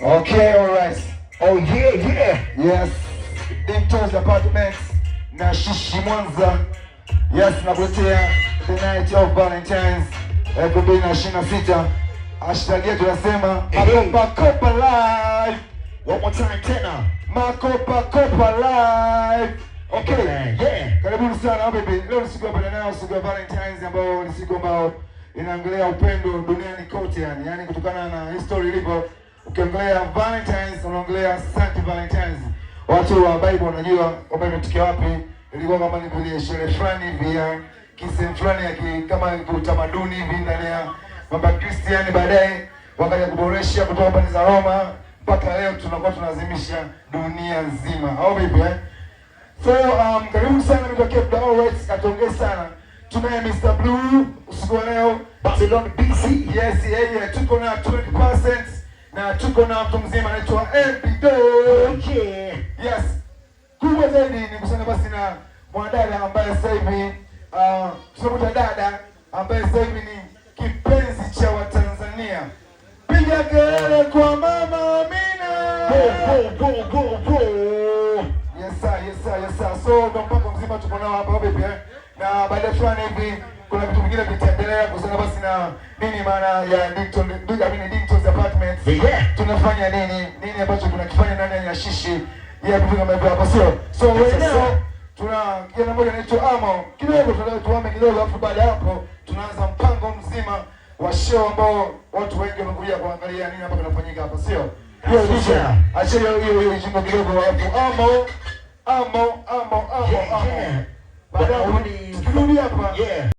Okay, alright. Oh yeah. Yes. Dimples Apartments na Shishi Mwanza. Yes, nakuletea the night of Valentine's 2026. Hashtag yetu tunasema Makopa Live. One more time tena. Makopa Live. Okay. Yeah. Karibuni sana baby. Leo ni siku ya Valentine's, siku ya Valentine's ambayo ni siku ambayo inaangalia upendo duniani kote yani. Yaani kutokana na history ilivyo, ukiongelea Valentine's unaongelea Saint Valentine's. Watu wa Bible wanajua kwamba imetokea wapi. Ilikuwa kama ni vile sherehe fulani hivi ya kisem fulani ya kama utamaduni hivi ndani ya mambo ya Kristiani, baadaye wakaja kuboresha kutoka pande za Roma mpaka leo tunakuwa tunaadhimisha dunia nzima. Au vipi eh? So karibu sana mtokee Alright, atuongee sana. Tunaye Mr. Blue usiku wa leo Barcelona BC. Yes, yeah. Tuko na 20% na tuko na mtu mzima anaitwa Ebido. Okay. Yes. Kubwa zaidi ni kusema basi na mwanadada ambaye sasa hivi tunamuita dada ambaye sasa hivi ni kipenzi cha Watanzania. Piga kelele kwa Mama Amina. Go. Yes sir. So ndo mpaka mzima tuko nao hapa baby eh. Na baada fulani hivi kuna vitu vingine vitaendelea kusema basi na nini maana ya Dimples Apartments. Yeah. Tunafanya nini ambacho tunakifanya ndani ya Shishi ya vitu kama hivyo hapa sio. So right now tuna kijana mmoja anaitwa Amo. Kidogo tuame kidogo afu baada hapo tunaanza mpango mzima wa show ambao watu wengi wamekuja kuangalia nini hapa kinafanyika hapa sio. Hiyo disha. Acha hiyo jingo kidogo hapo. Amo. Yeah. Baada ya kurudi hapa. Yeah.